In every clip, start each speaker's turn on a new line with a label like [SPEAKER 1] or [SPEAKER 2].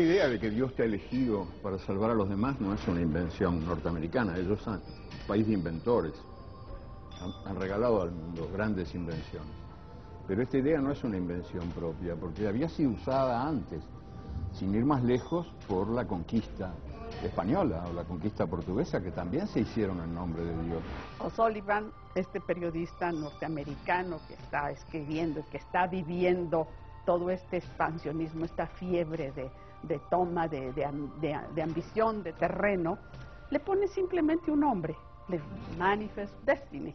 [SPEAKER 1] esta idea de que Dios te ha elegido para salvar a los demás no es una invención norteamericana. Ellos son un país de inventores. Han regalado al mundo grandes invenciones. Pero esta idea no es una invención propia, porque había sido usada antes, sin ir más lejos, por la conquista española o la conquista portuguesa, que también se hicieron en nombre de Dios.
[SPEAKER 2] O'Sullivan, este periodista norteamericano que está escribiendo y que está viviendo todo este expansionismo, esta fiebre de toma, de ambición, de terreno, le pone simplemente un nombre, Manifest Destiny,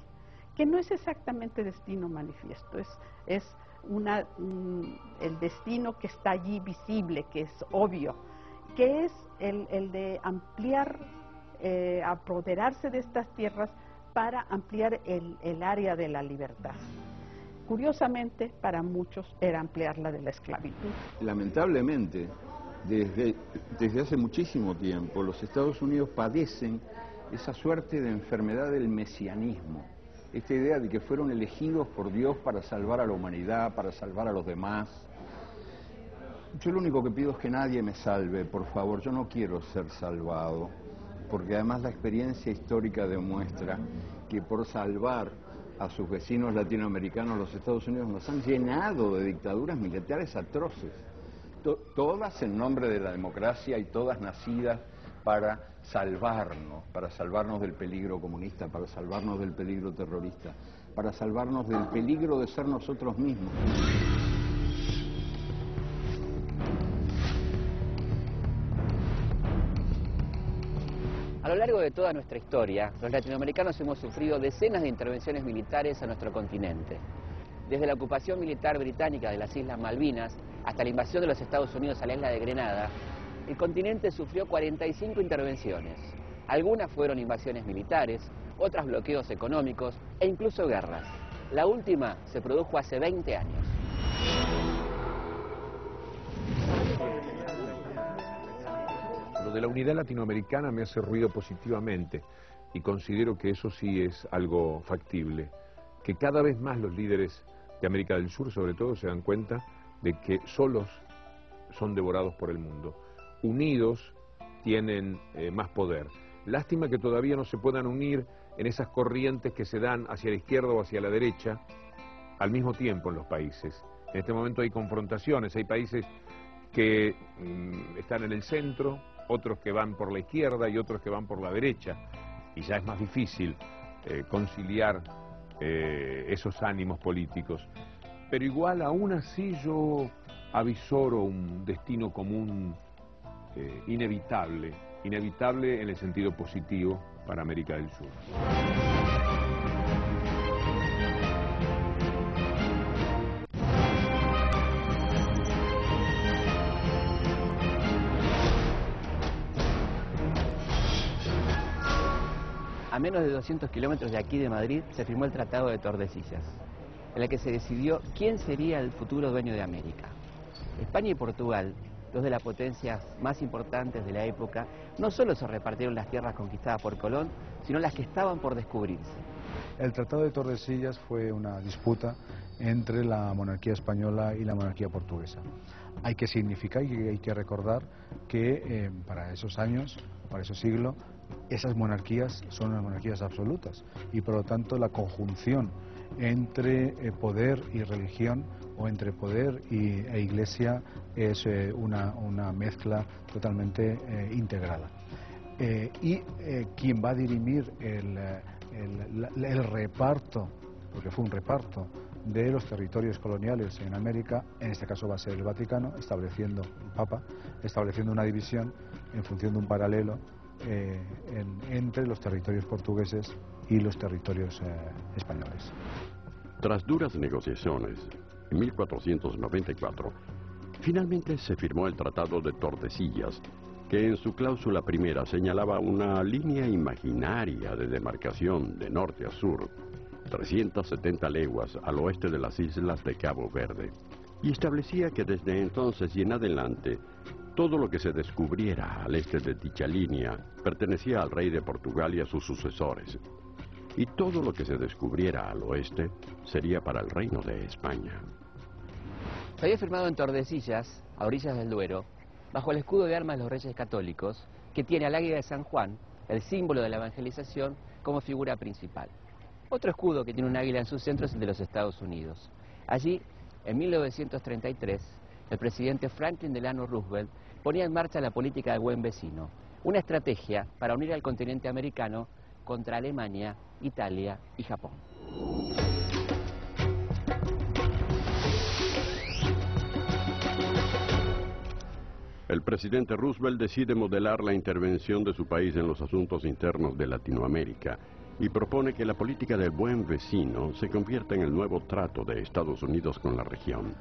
[SPEAKER 2] que no es exactamente destino manifiesto, es el destino que está allí visible, que es obvio, que es el de ampliar, apoderarse de estas tierras para ampliar el área de la libertad. Curiosamente, para muchos era ampliar la de la esclavitud.
[SPEAKER 1] Lamentablemente, desde hace muchísimo tiempo, los Estados Unidos padecen esa suerte de enfermedad del mesianismo. Esta idea de que fueron elegidos por Dios para salvar a la humanidad, para salvar a los demás. Yo lo único que pido es que nadie me salve, por favor. Yo no quiero ser salvado, porque además la experiencia histórica demuestra que por salvar a sus vecinos latinoamericanos, los Estados Unidos nos han llenado de dictaduras militares atroces, todas en nombre de la democracia y todas nacidas para salvarnos del peligro comunista, para salvarnos del peligro terrorista, para salvarnos del peligro de ser nosotros mismos.
[SPEAKER 3] A lo largo de toda nuestra historia, los latinoamericanos hemos sufrido decenas de intervenciones militares a nuestro continente. Desde la ocupación militar británica de las Islas Malvinas hasta la invasión de los Estados Unidos a la isla de Grenada, el continente sufrió 45 intervenciones. Algunas fueron invasiones militares, otras bloqueos económicos e incluso guerras. La última se produjo hace 20 años.
[SPEAKER 4] Lo de la unidad latinoamericana me hace ruido positivamente y considero que eso sí es algo factible, que cada vez más los líderes de América del Sur, sobre todo, se dan cuenta de que solos son devorados por el mundo. Unidos tienen más poder. Lástima que todavía no se puedan unir en esas corrientes que se dan hacia la izquierda o hacia la derecha al mismo tiempo en los países. En este momento hay confrontaciones, hay países que están en el centro, otros que van por la izquierda y otros que van por la derecha, y ya es más difícil conciliar esos ánimos políticos. Pero igual, aún así, yo avisoro un destino común inevitable en el sentido positivo para América del Sur.
[SPEAKER 3] A menos de 200 kilómetros de aquí de Madrid se firmó el Tratado de Tordesillas, en el que se decidió quién sería el futuro dueño de América. España y Portugal, dos de las potencias más importantes de la época, no solo se repartieron las tierras conquistadas por Colón, sino las que estaban por descubrirse.
[SPEAKER 5] El Tratado de Tordesillas fue una disputa entre la monarquía española y la monarquía portuguesa. Hay que significar y hay que recordar que para esos años, para esos siglos, esas monarquías son unas monarquías absolutas y por lo tanto la conjunción entre poder y religión o entre poder e iglesia es una mezcla totalmente integrada. Quien va a dirimir el reparto, porque fue un reparto, de los territorios coloniales en América, en este caso va a ser el Vaticano, estableciendo, el Papa, estableciendo una división en función de un paralelo entre los territorios portugueses y los territorios españoles.
[SPEAKER 6] Tras duras negociaciones, en 1494, finalmente se firmó el Tratado de Tordesillas, que en su cláusula primera señalaba una línea imaginaria de demarcación de norte a sur, 370 leguas al oeste de las islas de Cabo Verde, y establecía que desde entonces y en adelante todo lo que se descubriera al este de dicha línea pertenecía al rey de Portugal y a sus sucesores, y todo lo que se descubriera al oeste sería para el reino de España.
[SPEAKER 3] Se había firmado en Tordesillas, a orillas del Duero, bajo el escudo de armas de los Reyes Católicos, que tiene al águila de San Juan, el símbolo de la evangelización, como figura principal. Otro escudo que tiene un águila en su centro es el de los Estados Unidos. Allí, en 1933, el presidente Franklin Delano Roosevelt ponía en marcha la política del buen vecino, una estrategia para unir al continente americano contra Alemania, Italia y Japón.
[SPEAKER 6] El presidente Roosevelt decide modelar la intervención de su país en los asuntos internos de Latinoamérica y propone que la política del buen vecino se convierta en el nuevo trato de Estados Unidos con la región.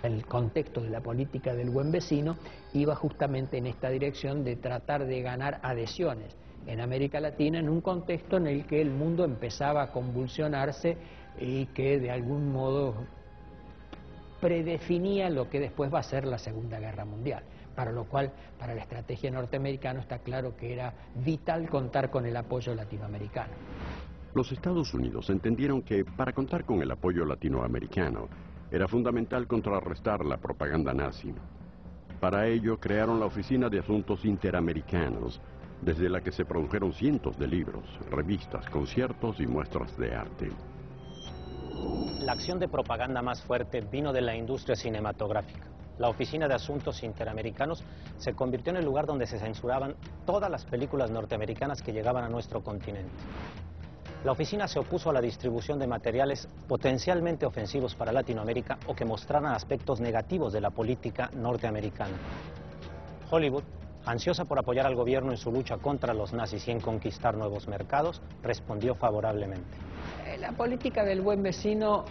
[SPEAKER 7] El contexto de la política del buen vecino iba justamente en esta dirección de tratar de ganar adhesiones en América Latina en un contexto en el que el mundo empezaba a convulsionarse y que de algún modo predefinía lo que después va a ser la Segunda Guerra Mundial, para lo cual, para la estrategia norteamericana está claro que era vital contar con el apoyo latinoamericano.
[SPEAKER 6] Los Estados Unidos entendieron que para contar con el apoyo latinoamericano era fundamental contrarrestar la propaganda nazi. Para ello crearon la Oficina de Asuntos Interamericanos, desde la que se produjeron cientos de libros, revistas, conciertos y muestras de arte.
[SPEAKER 8] La acción de propaganda más fuerte vino de la industria cinematográfica. La Oficina de Asuntos Interamericanos se convirtió en el lugar donde se censuraban todas las películas norteamericanas que llegaban a nuestro continente. La oficina se opuso a la distribución de materiales potencialmente ofensivos para Latinoamérica o que mostraran aspectos negativos de la política norteamericana. Hollywood, ansiosa por apoyar al gobierno en su lucha contra los nazis y en conquistar nuevos mercados, respondió favorablemente.
[SPEAKER 7] La política del buen vecino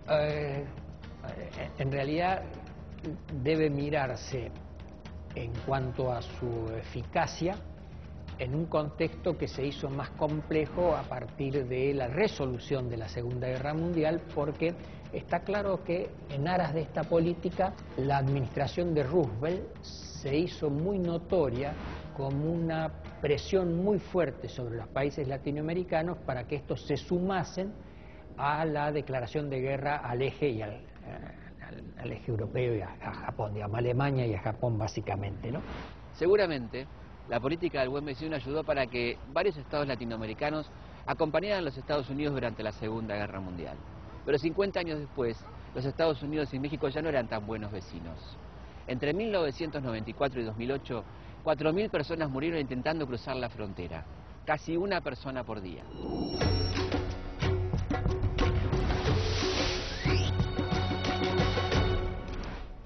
[SPEAKER 7] en realidad debe mirarse en cuanto a su eficacia en un contexto que se hizo más complejo a partir de la resolución de la Segunda Guerra Mundial, porque está claro que en aras de esta política la administración de Roosevelt se hizo muy notoria como una presión muy fuerte sobre los países latinoamericanos para que estos se sumasen a la declaración de guerra al eje y al eje europeo y a Japón, digamos, a Alemania y a Japón básicamente, ¿no?
[SPEAKER 3] Seguramente, la política del buen vecino ayudó para que varios estados latinoamericanos acompañaran a los Estados Unidos durante la Segunda Guerra Mundial. Pero 50 años después, los Estados Unidos y México ya no eran tan buenos vecinos. Entre 1994 y 2008, 4.000 personas murieron intentando cruzar la frontera, casi una persona por día.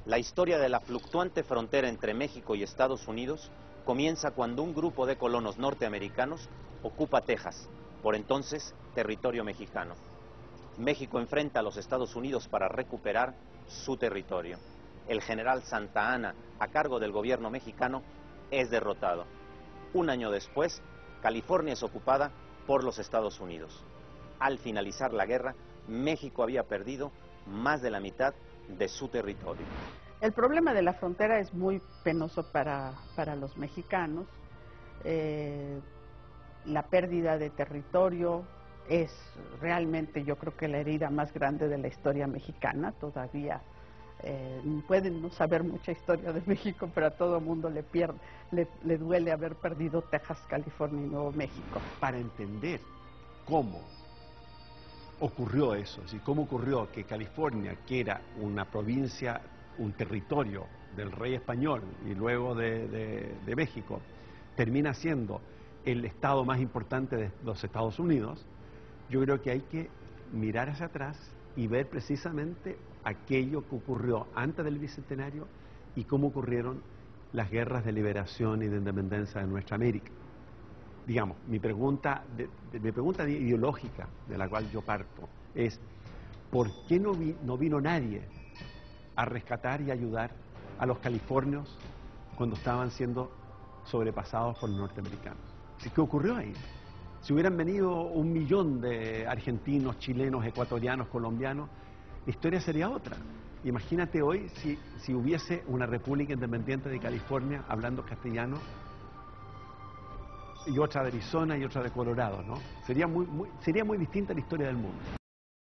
[SPEAKER 8] La historia de la fluctuante frontera entre México y Estados Unidos comienza cuando un grupo de colonos norteamericanos ocupa Texas, por entonces territorio mexicano. México enfrenta a los Estados Unidos para recuperar su territorio. El general Santa Anna, a cargo del gobierno mexicano, es derrotado. Un año después, California es ocupada por los Estados Unidos. Al finalizar la guerra, México había perdido más de la mitad de su territorio.
[SPEAKER 2] El problema de la frontera es muy penoso para los mexicanos. La pérdida de territorio es realmente, yo creo que la herida más grande de la historia mexicana. Todavía pueden no saber mucha historia de México, pero a todo mundo le duele haber perdido Texas, California y Nuevo México.
[SPEAKER 9] Para entender cómo ocurrió eso, es decir, cómo ocurrió que California, que era una provincia, un territorio del rey español y luego de México, termina siendo el estado más importante de los Estados Unidos, yo creo que hay que mirar hacia atrás y ver precisamente aquello que ocurrió antes del Bicentenario y cómo ocurrieron las guerras de liberación y de independencia de nuestra América. Digamos, mi pregunta ideológica, de la cual yo parto, es ¿por qué no vino nadie a rescatar y ayudar a los californios cuando estaban siendo sobrepasados por los norteamericanos? ¿Qué ocurrió ahí? Si hubieran venido 1 millón de argentinos, chilenos, ecuatorianos, colombianos, la historia sería otra. Imagínate hoy si hubiese una república independiente de California hablando castellano y otra de Arizona y otra de Colorado, ¿no? Sería muy distinta la historia del mundo.